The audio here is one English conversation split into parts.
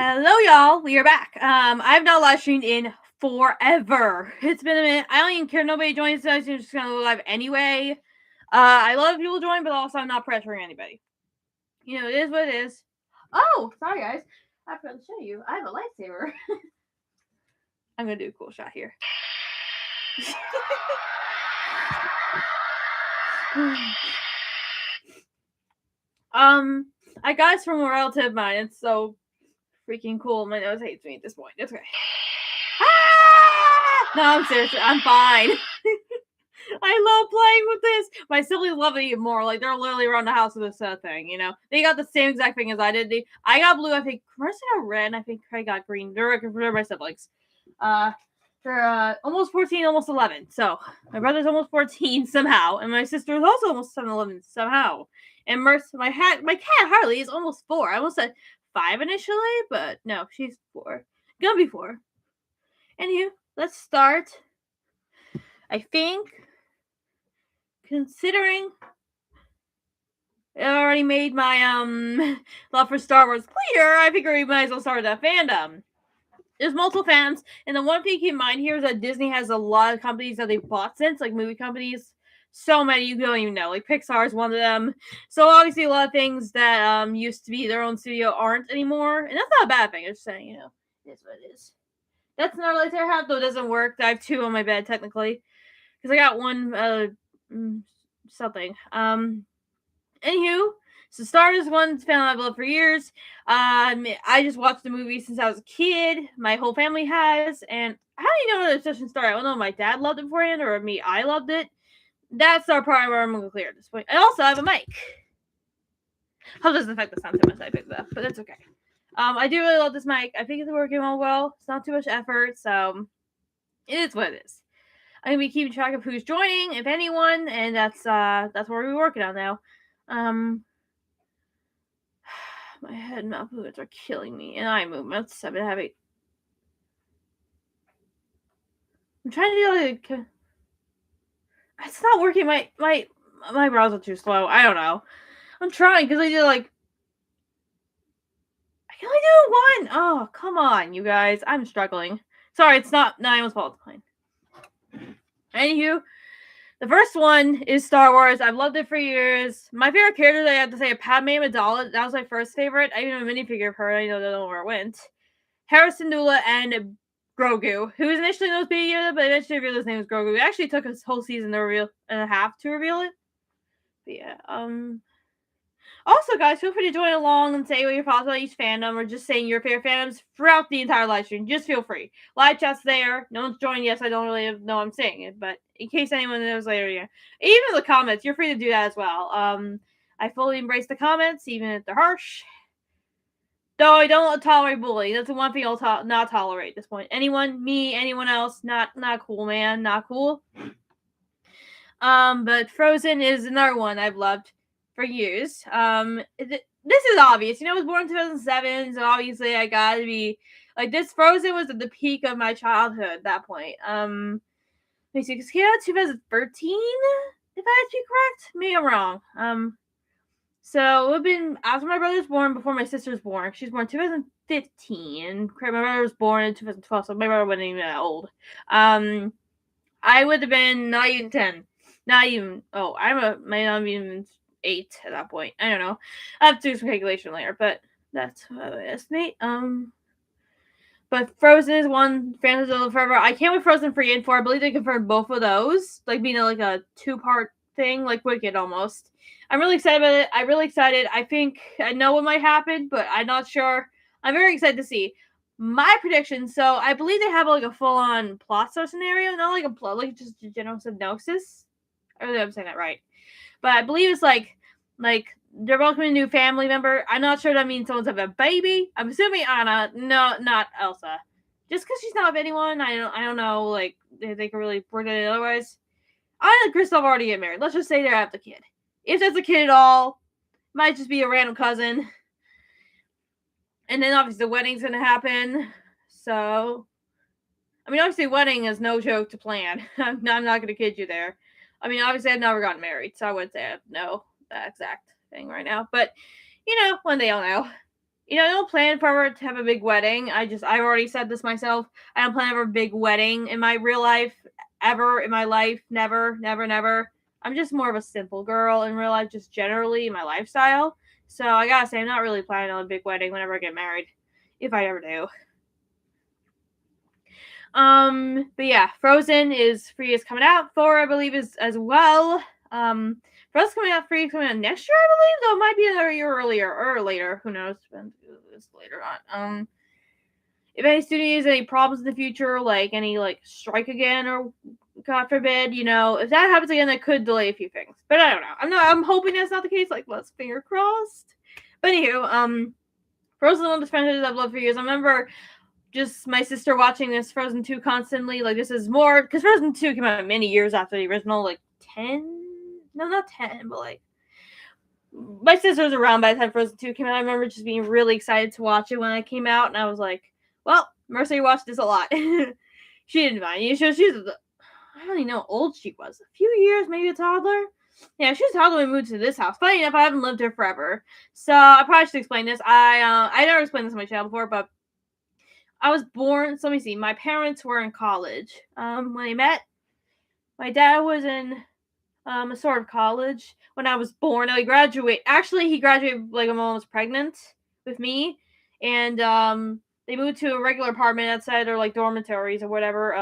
Hello, y'all. We are back. I've not live streamed in forever. It's been a minute. I don't even care. Nobody joins us. I'm just gonna go live anyway. I love people join, but also I'm not pressuring anybody. You know, it is what it is. Oh, sorry guys. I forgot to show you. I have a lightsaber. I'm gonna do a cool shot here. I got this from a relative of mine. It's so freaking cool. My nose hates me at this point. It's okay. Ah! No, I'm serious. I'm fine. I love playing with this. My siblings love it even more. Like, they're literally around the house with this thing, you know? They got the same exact thing as I did. I got blue, I think. Marissa got red, and I think Craig got green. They're my siblings. They're almost 14, almost 11. So, my brother's almost 14 somehow, and my sister's also almost 11 somehow. And Marissa, my cat Harley is almost 4. I almost said 5 initially, but no, she's 4. Gonna be 4. Anywho, let's start. I think, considering I already made my love for Star Wars clear, I figure we might as well start that fandom. There's multiple fans, and the one thing to keep in mind here is that Disney has a lot of companies that they've bought since, like movie companies. So many you don't even know. Like Pixar is one of them. So obviously a lot of things that used to be their own studio aren't anymore, and that's not a bad thing. I'm just saying, you know, it's what it is. That's another lightsaber I have, though it doesn't work. I have 2 on my bed technically, because I got one something. Anywho, so Star Wars one's fan I've loved for years. I just watched the movie since I was a kid. My whole family has, and how do you know that it's such a star? I don't know if my dad loved it beforehand or me, I loved it. That's our part where I'm gonna clear at this point. I also have a mic. Hope doesn't affect the sound too much. I picked it up, but that's okay. I do really love this mic. I think it's working well. It's not too much effort, so it is what it is. I'm gonna be keeping track of who's joining, if anyone, and that's what we're working on now. My head and mouth movements are killing me, and eye movements. I've been having. I'm trying to do like. It's not working. My brows are too slow. I don't know. I'm trying because I did like. I can only do one. Oh, come on, you guys. I'm struggling. Sorry, it's not anyone's fault. Fine. Anywho, the first one is Star Wars. I've loved it for years. My favorite characters, I have to say, are Padme Amidala. That was my first favorite. I even have a minifigure of her. I don't know where it went. Hera Syndulla and Grogu, who was initially supposed to be Yoda, but eventually revealed his name was Grogu. It actually took a whole season to reveal and a half to reveal it. But yeah, also, guys, feel free to join along and say what your thoughts about each fandom, or just saying your favorite fandoms throughout the entire live stream. Just feel free. Live chat's there. No one's joined yet, so I don't really know I'm saying it, but in case anyone knows later, yeah. Even the comments, you're free to do that as well. I fully embrace the comments, even if they're harsh. Though I don't tolerate bullying. That's the one thing I'll not tolerate at this point. Anyone, me, anyone else, not cool, man. Not cool. But Frozen is another one I've loved for years. This is obvious. You know, I was born in 2007, so obviously I gotta be like this. Frozen was at the peak of my childhood at that point. Let me see, because it came out 2013, if I have to be correct. Maybe I'm wrong. So it would have been after my brother was born, before my sister was born. She's born in 2015. My brother was born in 2012, so my brother wasn't even that old. I would have been not even 10. Not even. Oh, might not even 8 at that point. I don't know. I have to do some calculation later, but that's what I estimate. But Frozen is one. Phantoms of the Forever. I can't wait Frozen 3 and 4. I believe they confirmed both of those, like being like a 2-part thing, like Wicked almost. I'm really excited about it. I'm really excited. I think I know what might happen, but I'm not sure. I'm very excited to see. My prediction, so I believe they have like a full-on plot scenario, not like a plot, like just a general synopsis. I really hope I'm saying that right. But I believe it's like they're welcoming a new family member. I'm not sure that means someone's having a baby. I'm assuming Anna. No, not Elsa. Just because she's not with anyone, I don't know. Like they can really word it otherwise. Anna and Kristoff already get married. Let's just say they're at the kid. If that's a kid at all, might just be a random cousin. And then obviously the wedding's gonna happen. So, I mean, obviously wedding is no joke to plan. I'm not gonna kid you there. I mean, obviously I've never gotten married, so I wouldn't say I know that exact thing right now. But, you know, one day I'll know. I don't plan for her to have a big wedding. I've already said this myself. I don't plan to have a big wedding in my real life, ever in my life. Never, never, never. I'm just more of a simple girl in real life, just generally in my lifestyle. So I gotta say, I'm not really planning on a big wedding whenever I get married, if I ever do. But yeah, Frozen is free is coming out. Thor, I believe, is as well. Frozen's coming out free, coming out next year, I believe, though it might be another year earlier or later. Who knows? It's later on. If any studio has any problems in the future, like any strike again, or God forbid, if that happens again, that could delay a few things. But I don't know. I'm hoping that's not the case. Like, let's finger crossed. But anywho, Frozen is one of the franchises I've loved for years. I remember just my sister watching this Frozen 2 constantly. Like, this is more, because Frozen 2 came out many years after the original, like 10? No, not 10, but like, my sister was around by the time Frozen 2 came out. I remember just being really excited to watch it when it came out, and I was like, well, Mercy watched this a lot. She didn't mind. She's, I don't even know how old she was. A few years, maybe a toddler? Yeah, she was a toddler when we moved to this house. Funny enough, I haven't lived here forever. So I probably should explain this. I never explained this on my channel before, but I was born, so let me see. My parents were in college when they met. My dad was in a sort of college when I was born. He graduated like when I was pregnant with me, and they moved to a regular apartment outside or like dormitories or whatever,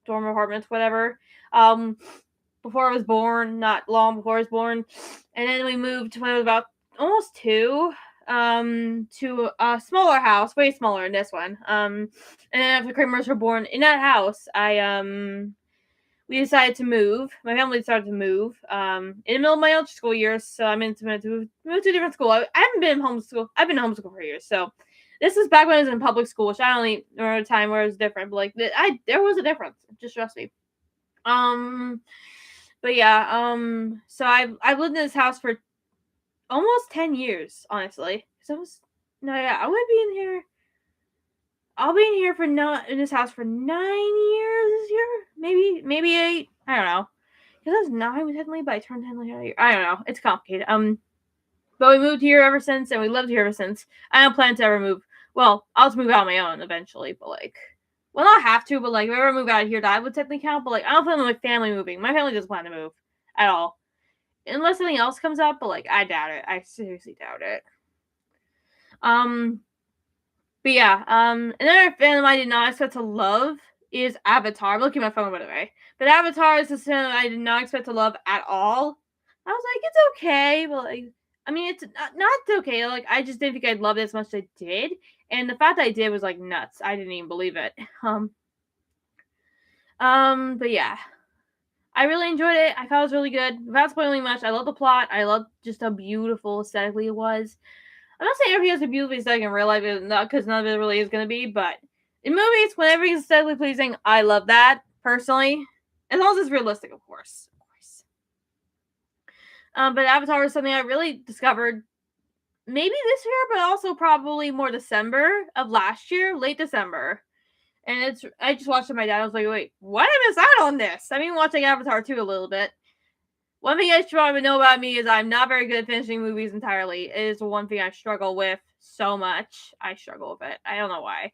dorm apartments, whatever. Before I was born, not long before I was born, and then we moved when I was about almost 2. To a smaller house, way smaller than this one. And then after Kramer's were born in that house, we decided to move. My family decided to move in the middle of my old school years, so I'm to move to a different school. I haven't been in homeschool. I've been in homeschool for years, so this is back when I was in public school, which I only remember a time where it was different. But like, there was a difference. Just trust me. But yeah. So I've lived in this house for almost 10 years, honestly. I would be in here. I'll be in here in this house for 9 years this year. Maybe 8. I don't know. Because I was 9 technically, but I turned 10 I don't know. It's complicated. But we moved here ever since, and we lived here ever since. I don't plan to ever move. Well, I'll just move out on my own eventually, but like, well, not have to, but like, if I ever move out of here, that would technically count. But like, I don't plan on my family moving. My family doesn't plan to move at all. Unless something else comes up, but like, I doubt it. I seriously doubt it. But yeah, another fandom I did not expect to love is Avatar. I'm looking at my phone, by the way. But Avatar is a fandom I did not expect to love at all. I was like, it's okay, but like, I mean, it's not okay. Like, I just didn't think I'd love it as much as I did, and the fact that I did was like nuts. I didn't even believe it. But yeah, I really enjoyed it. I thought it was really good. Without spoiling much, I love the plot. I love just how beautiful aesthetically it was. I'm not saying everything has to be beautifully aesthetic in real life, because none of it really is going to be, but in movies, when everything's aesthetically pleasing, I love that, personally. As long as it's realistic, of course. But Avatar is something I really discovered maybe this year, but also probably more December of last year, late December. And I just watched it with my dad. I was like, wait, what did I miss out on this? I've been watching Avatar 2 a little bit. One thing you guys should probably know about me is I'm not very good at finishing movies entirely. It is one thing I struggle with so much. I struggle with it. I don't know why.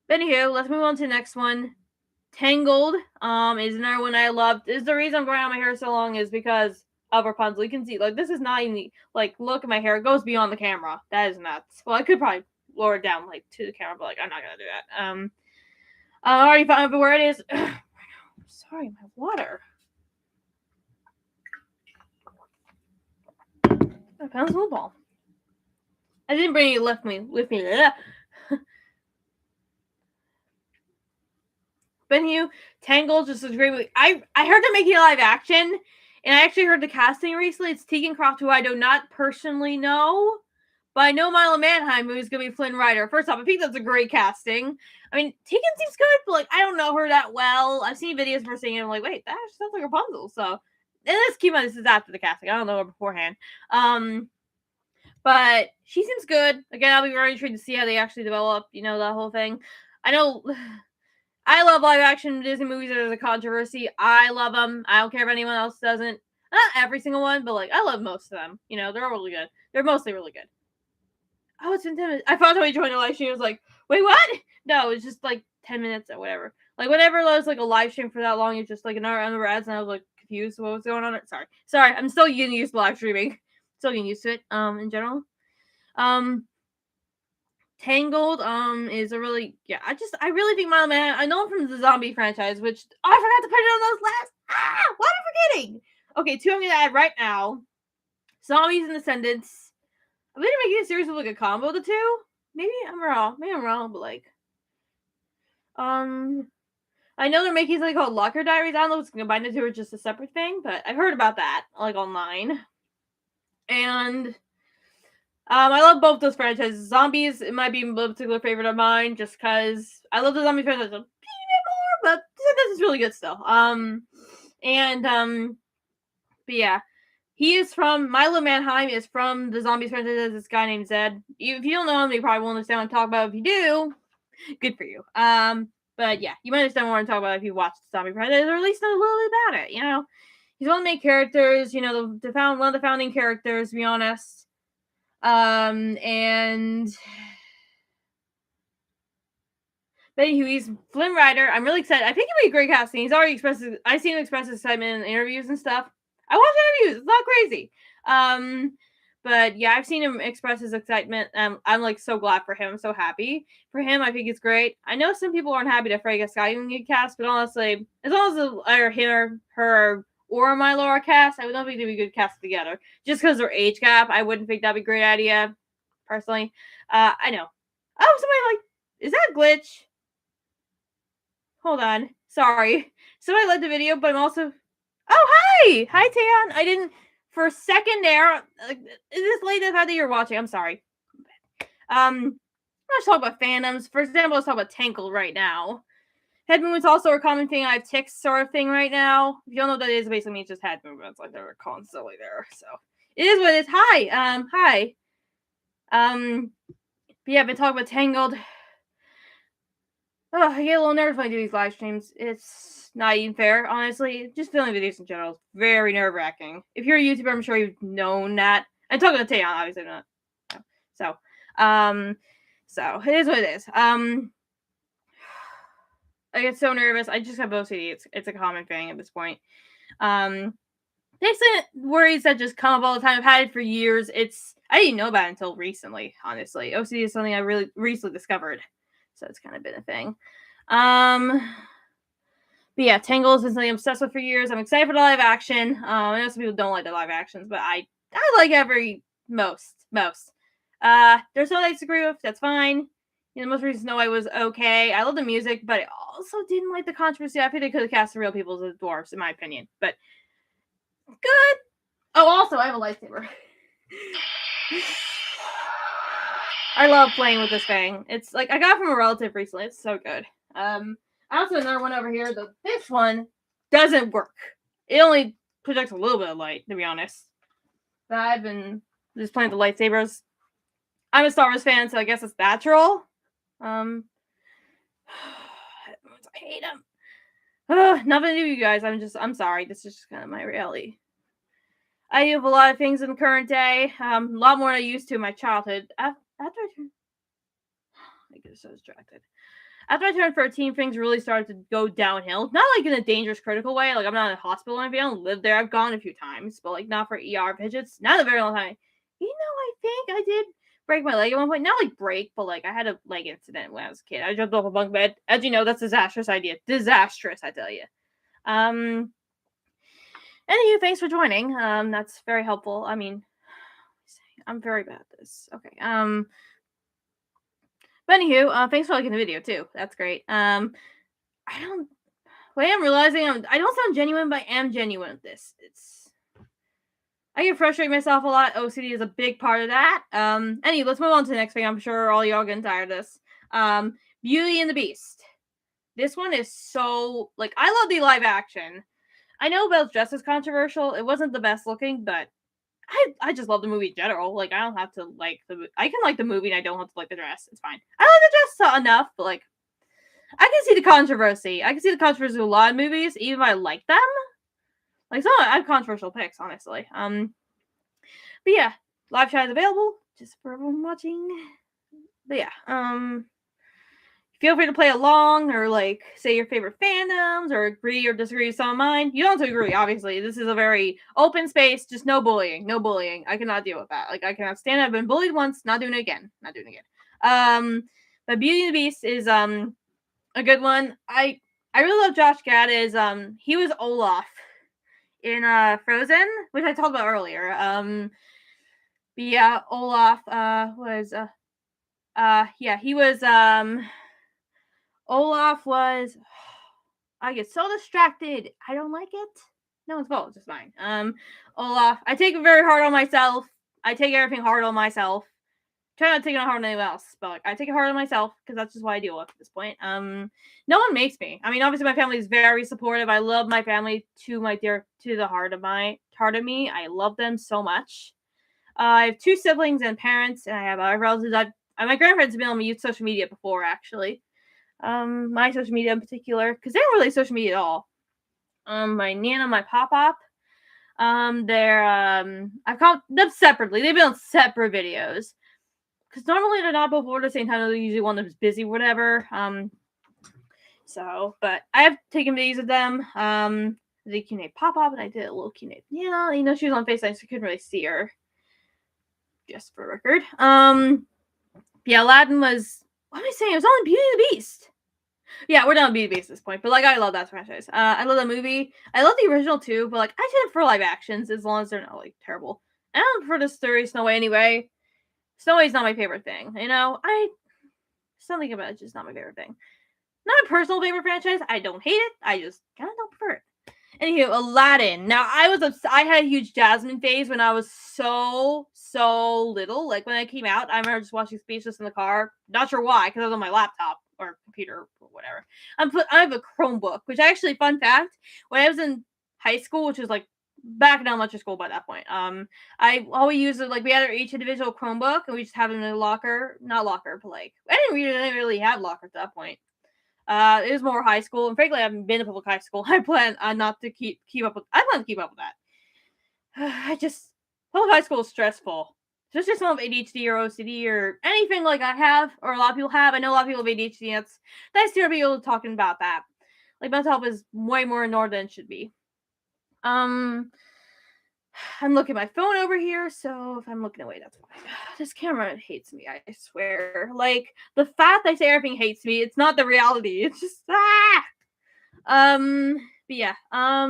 But anywho, let's move on to the next one. Tangled is another one I loved. This is the reason I'm growing out my hair so long is because of Rapunzel. You can see, like, this is not even, like, look at my hair. It goes beyond the camera. That is nuts. Well, I could probably lower it down, like, to the camera, but, like, I'm not gonna do that. I already found where it is. Sorry, my water. I found some ball. I didn't bring it with me. But you, Tangled just a great movie. I heard they're making a live action, and I actually heard the casting recently. It's Tegan Croft, who I do not personally know, but I know Milo Manheim, who's going to be Flynn Rider. First off, I think that's a great casting. I mean, Tegan seems good, but like, I don't know her that well. I've seen videos of her singing, and I'm like, wait, that actually sounds like Rapunzel. So, and let's keep on, this is after the casting. I don't know her beforehand. But she seems good. Again, I'll be very intrigued to see how they actually develop, the whole thing. I know I love live action Disney movies. There's a controversy. I love them. I don't care if anyone else doesn't. Not every single one, but like, I love most of them. They're all really good. They're mostly really good. Oh, it's been 10 minutes. I thought when you joined the live stream, I was like, wait, what? No, it's just like 10 minutes or whatever. Like, whenever there was like a live stream for that long, it's just like another ads, and I was like confused what was going on. Sorry, I'm still getting used to live streaming. Still getting used to it, in general. Tangled, is a really, I really think Mile Man, I know him from the zombie franchise, which, I forgot to put it on those last, what am I forgetting? Okay, 2 I'm gonna add right now. Zombies and Descendants. I'm gonna make a series with like a combo of the two. Maybe I'm wrong, but like, I know they're making something called Locker Diaries. I don't know if it's combined the two or just a separate thing, but I've heard about that, like, online. And I love both those franchises. Zombies, it might be a particular favorite of mine, just because I love the zombie franchise a bit more, but this is really good still. But yeah, he is from Milo Manheim. Is from the zombies franchise. This guy named Zed. If you don't know him, you probably won't understand what I'm talking about. If you do, good for you. But yeah, you might understand what I'm talking about if you watch the zombie franchise, or at least know a little bit about it. You know, he's one of the main characters. You know, one of the founding characters. To be honest. And but anyway, he's Flynn Rider. I'm really excited. I think he'll be a great casting. He's already expressed. I've seen him express excitement in interviews and stuff. I watch interviews. It's not crazy. But yeah, I've seen him express his excitement. I'm like so glad for him. I'm so happy for him. I think it's great. I know some people aren't happy to Frege Sky get cast, but honestly, as long as either him or Milo are cast, I would not think they'd be good cast together. Just because their age gap, I wouldn't think that'd be a great idea. Personally, I know. Oh, somebody like, is that a glitch? Hold on. Sorry. Somebody liked the video, but I'm also. Oh, hi! Hi, Taeyeon. I didn't. For a second there. Is this late that you're watching? I'm sorry. Let's talk about fandoms. For example, let's talk about Tangled right now. Head movements also a common thing. I have tics sort of thing right now. If you don't know what that is, it basically means just head movements. Like they're constantly there. So it is what it is. Hi. Hi. But yeah, I've been talking about Tangled. Oh, I get a little nervous when I do these live streams. It's not even fair, honestly. Just filming videos in general is very nerve-wracking. If you're a YouTuber, I'm sure you've known that. I'm talking to Taeyeon, obviously not. So it is what it is. I get so nervous. I just have OCD. It's a common thing at this point. There's worries that just come up all the time. I've had it for years. I didn't know about it until recently, honestly. OCD is something I really recently discovered. So it's kind of been a thing. But yeah, Tangled is something I'm obsessed with for years. I'm excited for the live action. I know some people don't like the live actions, but I like most. There's some I disagree with. That's fine. You know, most reasons know I was okay. I love the music, but I also didn't like the controversy. I think they could have cast the real people as dwarves, in my opinion. But good. Oh, also, I have a lightsaber. I love playing with this thing. It's like I got it from a relative recently. It's so good. I also have another one over here. This one doesn't work. It only projects a little bit of light, to be honest. But I've been just playing with the lightsabers. I'm a Star Wars fan, so I guess it's natural. I hate them. Nothing to do with you guys. I'm sorry. This is just kind of my reality. I do have a lot of things in the current day. A lot more than I used to in my childhood. After I turned... I get so distracted. After I turned 13, things really started to go downhill. Not like in a dangerous, critical way. Like, I'm not in a hospital or anything. I don't live there. I've gone a few times, but like not for ER visits. Not a very long time. You know, I think I did break my leg at one point. Not like break, but like I had a leg incident when I was a kid. I jumped off a bunk bed. As you know, that's a disastrous idea. Disastrous, I tell you. Anywho, thanks for joining. That's very helpful. I mean, I'm very bad at this. Okay. But anywho, thanks for liking the video too. That's great. I am realizing I don't sound genuine, but I am genuine with this. I get frustrated myself a lot. OCD is a big part of that. Anyway, let's move on to the next thing. I'm sure all y'all getting tired of this. Beauty and the Beast. This one is so, like, I love the live action. I know Belle's dress is controversial. It wasn't the best looking, but I just love the movie in general. Like, I don't have to like I can like the movie and I don't have to like the dress. It's fine. I like the dress enough, but like, I can see the controversy. I can see the controversy with a lot of movies, even if I like them. Like, some I have controversial picks, honestly. But yeah, live chat is available. just for everyone watching. But yeah, feel free to play along or like say your favorite fandoms or agree or disagree with some of mine. You don't have to agree, obviously. This is a very open space, just no bullying. No bullying. I cannot deal with that. Like I cannot stand it. I've been bullied once, not doing it again. Not doing it again. But Beauty and the Beast is a good one. I really love Josh Gad as he was Olaf in Frozen, which I talked about earlier. But yeah, Olaf was he was Olaf was I get so distracted. I don't like it. No one's fault, it's just mine. Olaf, I take it very hard on myself. I take everything hard on myself. Try not to take it hard on anyone else, but like, I take it hard on myself because that's just what I deal with at this point. No one makes me. I mean, obviously my family is very supportive. I love my family to the heart of me. I love them so much. I have 2 siblings and parents, and I have relatives. My grandparents have been on my youth social media before, actually. My social media in particular, because they don't really social media at all. My Nana, my Pop-Pop, I've called them separately. They've been on separate videos. Because normally they're not before the same time. They're usually one that's busy, whatever. But I have taken videos of them. The Q&A Pop-Up, and I did a little Q&A. Yeah, she was on FaceTime, so I couldn't really see her. Just for record. Yeah, Aladdin was. What am I saying? It was only Beauty and the Beast. Yeah, we're done with Beauty and the Beast at this point. But like, I love that franchise. I love that movie. I love the original too. But like, I did it for live actions as long as they're not like terrible. I don't prefer the story Snow White anyway. Snow White's not my favorite thing. Something about it's just not my favorite thing. Not a personal favorite franchise. I don't hate it. I just kind of don't prefer it. Anywho, Aladdin. Now, I had a huge Jasmine phase when I was so little. Like, when it came out, I remember just watching Speechless in the car. Not sure why, because I was on my laptop or computer or whatever. I have a Chromebook, which actually, fun fact, when I was in high school, which was like back in elementary school by that point, I always used it, like, we had each individual Chromebook, and we just have it in a locker. Not locker, but like, I didn't really have lockers at that point. It was more high school, and frankly, I haven't been to public high school. I plan not to keep up with. I plan to keep up with that. Public high school is stressful. Especially someone with ADHD or OCD or anything like I have, or a lot of people have. I know a lot of people have ADHD. That's nice to be able to talking about that. Like, mental health is way more ignored than it should be. I'm looking at my phone over here, so if I'm looking away, that's fine. This camera hates me, I swear. Like, the fact I say everything hates me, it's not the reality. It's just, But yeah, let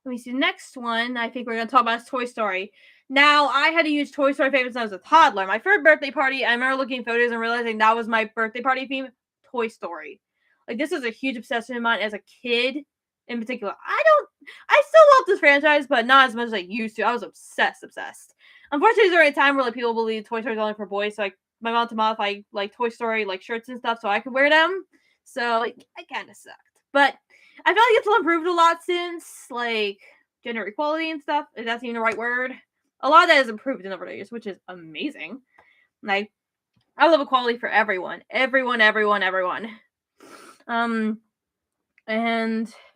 me see. The next one I think we're going to talk about is Toy Story. Now, I had a huge Toy Story favorites when I was a toddler. My first birthday party, I remember looking at photos and realizing that was my birthday party theme, Toy Story. Like, this was a huge obsession of mine as a kid. In particular, I still love this franchise, but not as much as I used to. I was obsessed. Unfortunately, there's a time where like people believe Toy Story is only for boys, so like my mom to modify like Toy Story like shirts and stuff so I could wear them. So like I kind of sucked, but I feel like it's improved a lot since like gender equality and stuff. If that's even the right word, a lot of that has improved in over the years, which is amazing. Like I love equality for everyone.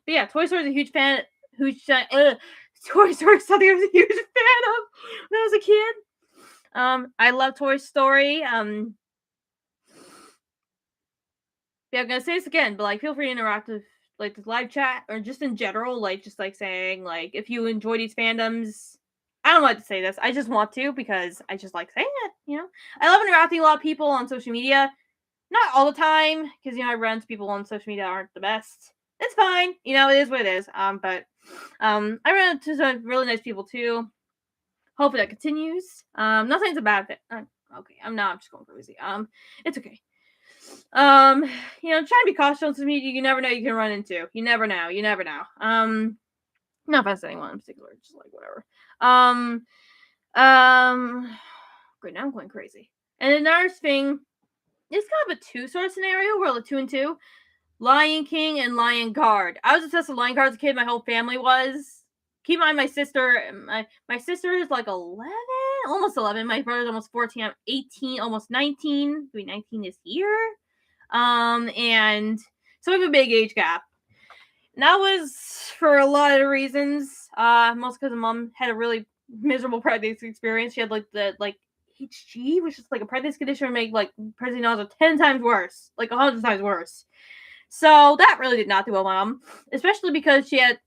But yeah, Toy Story is a huge fan. Toy Story is something I was a huge fan of when I was a kid. I love Toy Story. Yeah, I'm gonna say this again, but like, feel free to interact with like the live chat or just in general, like just like saying like if you enjoy these fandoms. I don't like to say this. I just want to because I just like saying it. I love interacting with a lot of people on social media. Not all the time, because I run into people on social media that aren't the best. It's fine. It is what it is. But I ran into some really nice people too. Hopefully that continues. Not saying it's a bad thing. Okay, I'm just going crazy. It's okay. Try to be cautious on social media. You never know you can run into. You never know. Not offense to anyone in particular, just like whatever. Great, now I'm going crazy. And another thing, it's kind of a two sort of scenario where like 2 and 2. Lion King and Lion Guard. I was obsessed with Lion Guard as a kid. My whole family was. Keep in mind, my sister is like 11, almost 11. My brother's almost 14. I'm 18, almost 19. Doing 19 this year. And so we have a big age gap. And that was for a lot of reasons. Most because mom had a really miserable pregnancy experience. She had HG, which is like a pregnancy condition, would make like pregnancy nausea 10 times worse, like 100 times worse. So that really did not do well, Mom, especially because she had,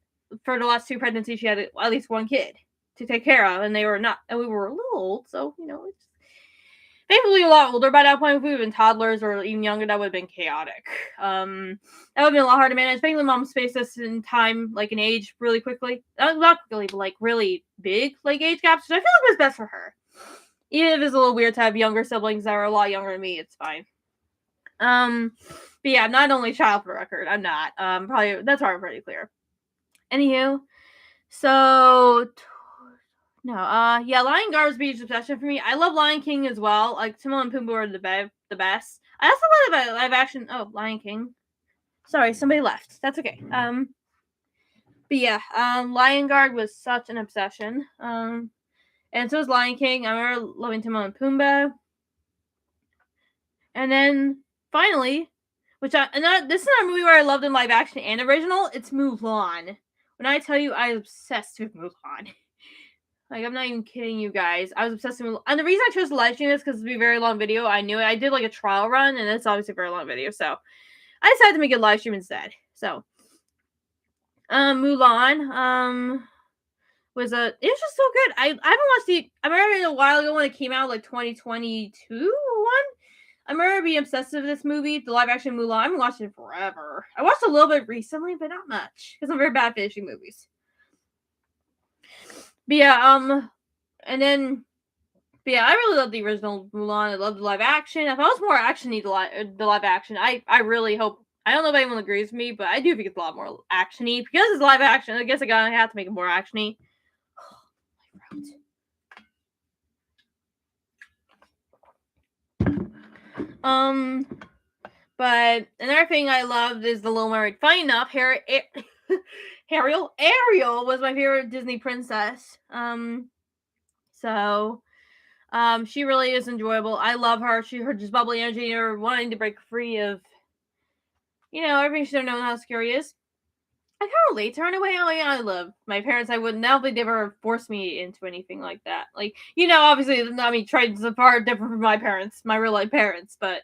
for the last 2 pregnancies, she had at least 1 kid to take care of, and we were a little old, so it's thankfully a lot older by that point. If we would have been toddlers or even younger, that would have been chaotic. That would have been a lot harder to manage. Thankfully, Mom spaced us in time, like in age, really quickly. Not quickly, but like really big, like age gaps, which I feel like was best for her. Even if it's a little weird to have younger siblings that are a lot younger than me, it's fine. But yeah, I'm not an only child for the record. I'm not. Probably that's probably pretty clear. Anywho, so yeah, Lion Guard was a huge obsession for me. I love Lion King as well. Like Timon and Pumbaa are the best. I also love live action. Oh, Lion King. Sorry, somebody left. That's okay. But yeah, Lion Guard was such an obsession. And so was Lion King. I remember loving Timon and Pumbaa. And then finally, this is not a movie where I loved in live action and original. It's Mulan. When I tell you I was obsessed with Mulan. Like, I'm not even kidding you guys. I was obsessed with Mulan. And the reason I chose to live stream this because it'd be a very long video. I knew it. I did like a trial run, and it's obviously a very long video. So I decided to make a live stream instead. So Mulan it was just so good. I haven't watched I remember it a while ago when it came out, like 2022 or 1. I remember being obsessed with this movie, the live action Mulan. I've been watching it forever. I watched a little bit recently, but not much because I'm very bad at finishing movies. But yeah, I really love the original Mulan. I love the live action. If I was more actiony, the live action, I really hope. I don't know if anyone agrees with me, but I do think it's a lot more actiony because it's live action. I guess I gotta have to make it more actiony. But another thing I loved is The Little Mermaid. Funny enough, Ariel was my favorite Disney princess. She really is enjoyable. I love her. Her just bubbly energy, or wanting to break free of, everything she don't know how scary is. I kind of relate to her in a way. I love my parents. I wouldn't. Now they never force me into anything like that. Like, obviously, trades are far different from my parents, my real life parents, but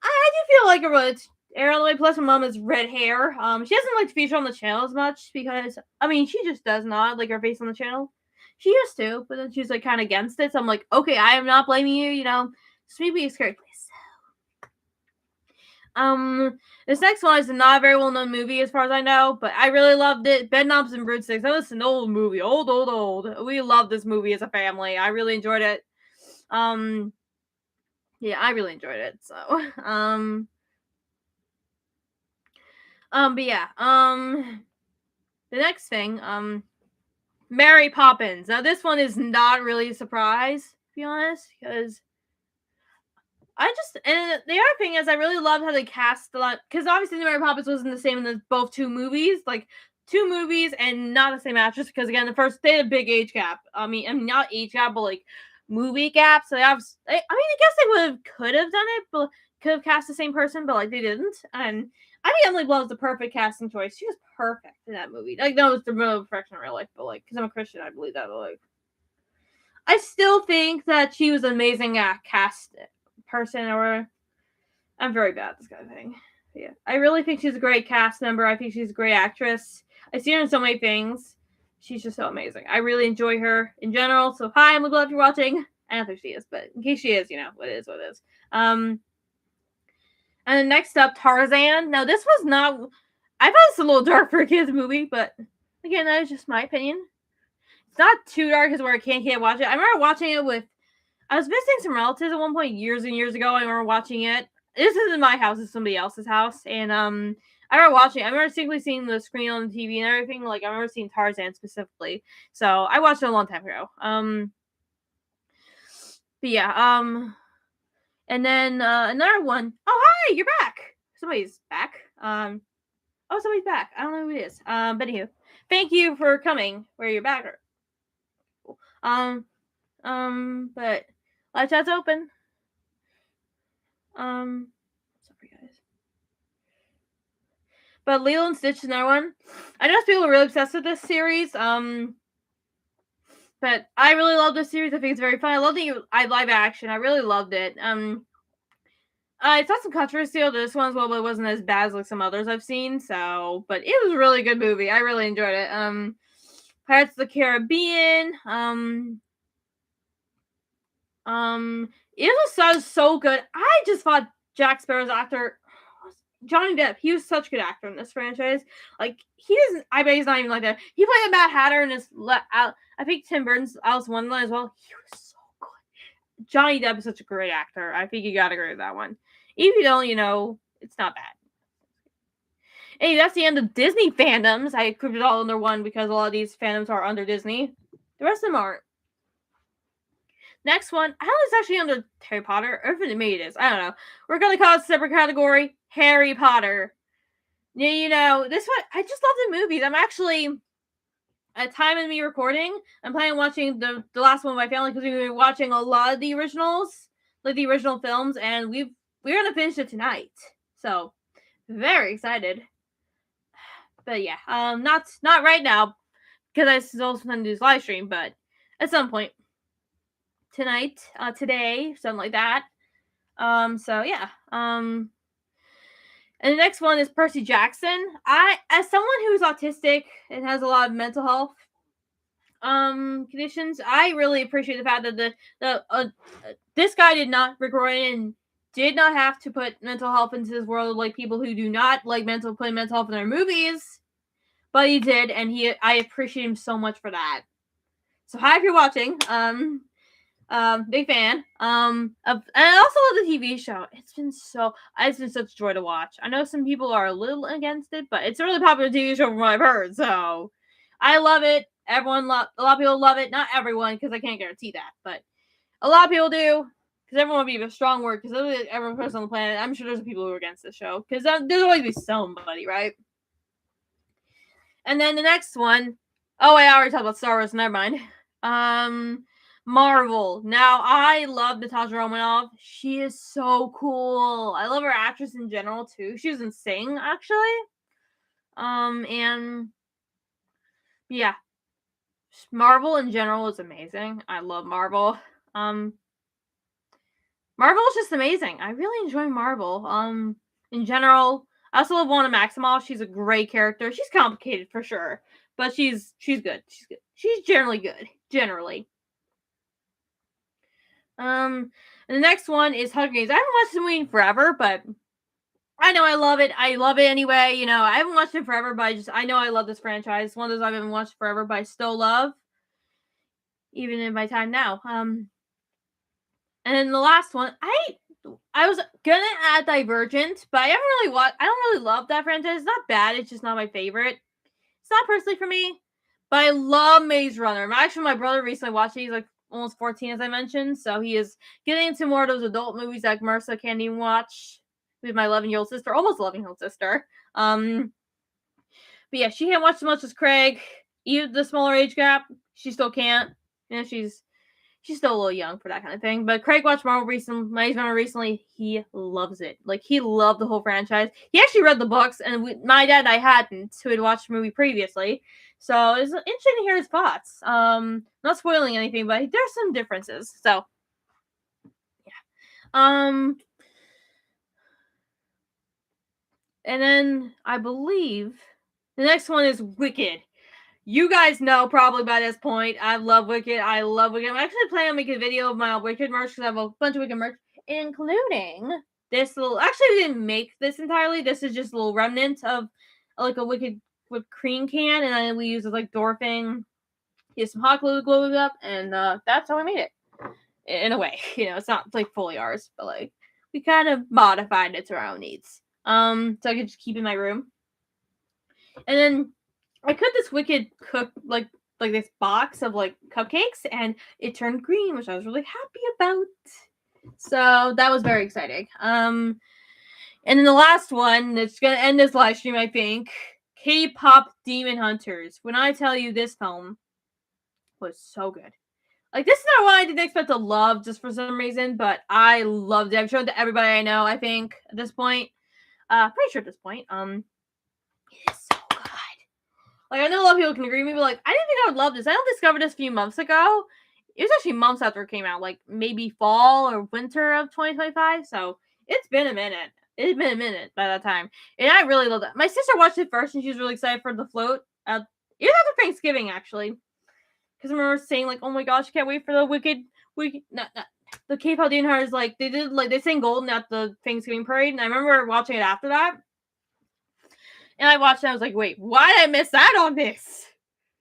I do feel like a really Ariel. Plus, my mom has red hair. She doesn't like to feature on the channel as much because she just does not like her face on the channel. She used to, but then she's like kind of against it. So I'm like, okay, I am not blaming you. Sweet be a scary place. This next one is not a very well known movie as far as I know, but I really loved it. Bedknobs and Broomsticks. That was an old movie, old. We loved this movie as a family. I really enjoyed it. Yeah, I really enjoyed it. So, but yeah, the next thing, Mary Poppins. Now, this one is not really a surprise, to be honest, because and the other thing is I really loved how they cast a lot, because obviously Mary Poppins wasn't the same in both 2 movies, like 2 movies and not the same actress, because again, they had a big age gap. Not age gap, but like movie gap. So I guess they could have done it, but could have cast the same person, but like they didn't. And I think Emily Blunt was the perfect casting choice. She was perfect in that movie. Like, no, it's the real perfection in real life, but like, because I'm a Christian, I believe that. But like, I still think that she was an amazing cast person. Or I'm very bad at this kind of thing. But yeah, I really think she's a great cast member. I think she's a great actress. I see her in so many things. She's just so amazing. I really enjoy her in general. So hi, I'm glad if you're watching. I don't think she is, but in case she is, what it is. And then next up, Tarzan. Now this was not. I thought it's a little dark for a kids movie, but again, that is just my opinion. It's not too dark as where I can't watch it. I remember watching it I was visiting some relatives at one point years and years ago. I remember watching it. This isn't my house; it's somebody else's house, and I remember watching it. I remember simply seeing the screen on the TV and everything. Like, I remember seeing Tarzan specifically. So I watched it a long time ago. But yeah, and then another one. Oh, hi, you're back. Somebody's back. Somebody's back. I don't know who it is. But anywho, thank you for coming. Where you're back. But live chat's open. Sorry guys. But Lilo and Stitch is another one. I know people are really obsessed with this series. But But I really love this series. I think it's very fun. I love the live action. I really loved it. It's got some controversy on this one as well, but it wasn't as bad as like some others I've seen. So, but it was a really good movie. I really enjoyed it. Pirates of the Caribbean. It was so good. I just thought Jack Sparrow's actor, Johnny Depp, he was such a good actor in this franchise. Like, he doesn't, I bet he's not even like that. He played the Mad Hatter in this, I think Tim Burton's Alice in Wonderland as well. He was so good. Johnny Depp is such a great actor. I think you gotta agree with that one. If you don't, it's not bad. Hey, that's the end of Disney fandoms. I grouped it all under one because a lot of these fandoms are under Disney. The rest of them aren't. Next one, I don't know if it's actually under Harry Potter, or if it maybe it is. I don't know. We're going to call it a separate category, Harry Potter. Yeah, this one, I just love the movies. I'm actually, at time of me recording, I'm planning on watching the last one with my family because we've been watching a lot of the originals, like the original films, and we're going to finish it tonight. So, very excited. But yeah, not right now, because I still plan to do this live stream, but at some point. Tonight, today, something like that. So yeah. And the next one is Percy Jackson. As someone who's autistic and has a lot of mental health conditions, I really appreciate the fact that this guy did not, Rick Riordan, did not have to put mental health into this world like people who do not like put mental health in their movies, but he did, and I appreciate him so much for that. So hi if you're watching. Big fan. And I also love the TV show. It's been such a joy to watch. I know some people are a little against it, but it's a really popular TV show from what I've heard. So I love it. A lot of people love it. Not everyone, because I can't guarantee that, but a lot of people do. Because everyone would be a strong word. Because every person on the planet, I'm sure there's people who are against this show. Because there's always be somebody, right? And then the next one. Oh, I already talked about Star Wars. Never mind. Marvel. Now, I love Natasha Romanoff. She is so cool. I love her actress in general, too. She was in Sing, actually. And yeah. Marvel in general is amazing. I love Marvel. Marvel is just amazing. I really enjoy Marvel. In general, I also love Wanda Maximoff. She's a great character. She's complicated for sure, but she's good. She's good. She's generally good. Generally. And the next one is Hunger Games. I haven't watched the movie in forever, but I know I love it. I love it anyway. I haven't watched it forever, but I know I love this franchise. It's one of those I haven't watched forever, but I still love, even in my time now. And then the last one, I was gonna add Divergent, but I don't really love that franchise. It's not bad. It's just not my favorite. It's not personally for me, but I love Maze Runner. Actually, my brother recently watched it. He's like almost 14, as I mentioned, so he is getting into more of those adult movies that Marissa can't even watch with my 11-year-old sister, almost 11-year-old sister. But yeah, she can't watch as much as Craig. Even the smaller age gap, she still can't. She's still a little young for that kind of thing. But Craig watched Maze Runner recently. He loves it. Like, he loved the whole franchise. He actually read the books, and my dad and I hadn't, who had watched the movie previously. So it's interesting to hear his thoughts. Not spoiling anything, but there's some differences. So yeah. And then I believe the next one is Wicked. You guys know probably by this point, I love Wicked. I'm actually planning on making a video of my Wicked merch because I have a bunch of Wicked merch, including this little. Actually, we didn't make this entirely. This is just a little remnant of like a Wicked whipped cream can, and then we use it like door thing. Get some hot glue, glue it up, and that's how we made it. In a way, it's not like fully ours, but like we kind of modified it to our own needs. So I could just keep in my room. And then I cut this Wicked cook like this box of like cupcakes, and it turned green, which I was really happy about. So that was very exciting. And then the last one that's gonna end this live stream, I think, K-pop Demon Hunters. When I tell you, this film was so good. Like, this is not one I didn't expect to love just for some reason, but I loved it. I've shown it to everybody I know, I think, at this point. Pretty sure at this point. It is so good. Like, I know a lot of people can agree with me, but, like, I didn't think I would love this. I only discovered this a few months ago. It was actually months after it came out, like, maybe fall or winter of 2025, so it's been a minute. It's been a minute by that time. And I really loved it. My sister watched it first, and she was really excited for the float. It was after Thanksgiving, actually. Because I remember saying, like, oh my gosh, I can't wait for the the K-pop Demon Hunters, like, they sang Golden at the Thanksgiving parade, and I remember watching it after that. And I watched it, and I was like, wait, why did I miss that on this?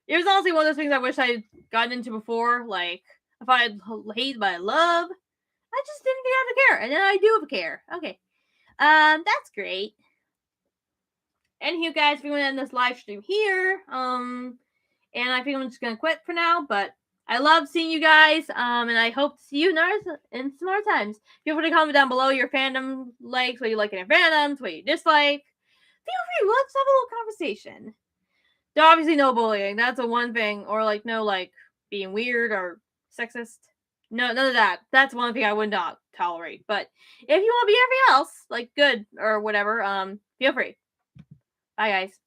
It was honestly one of those things I wish I had gotten into before. Like, if I had hate but I love, I just didn't think I have a care. And then I do have a care. Okay. That's great. Anywho, guys, we're going to end this live stream here. And I think I'm just going to quit for now, but I love seeing you guys, and I hope to see you in some more times. Feel free to comment down below your fandom likes, what you like in your fandoms, what you dislike. Feel free, let's have a little conversation. There's obviously no bullying. That's the one thing. Or, like, no, like, being weird or sexist. No, none of that. That's one thing I would not tolerate. But if you want to be everything else, like, good or whatever, feel free. Bye, guys.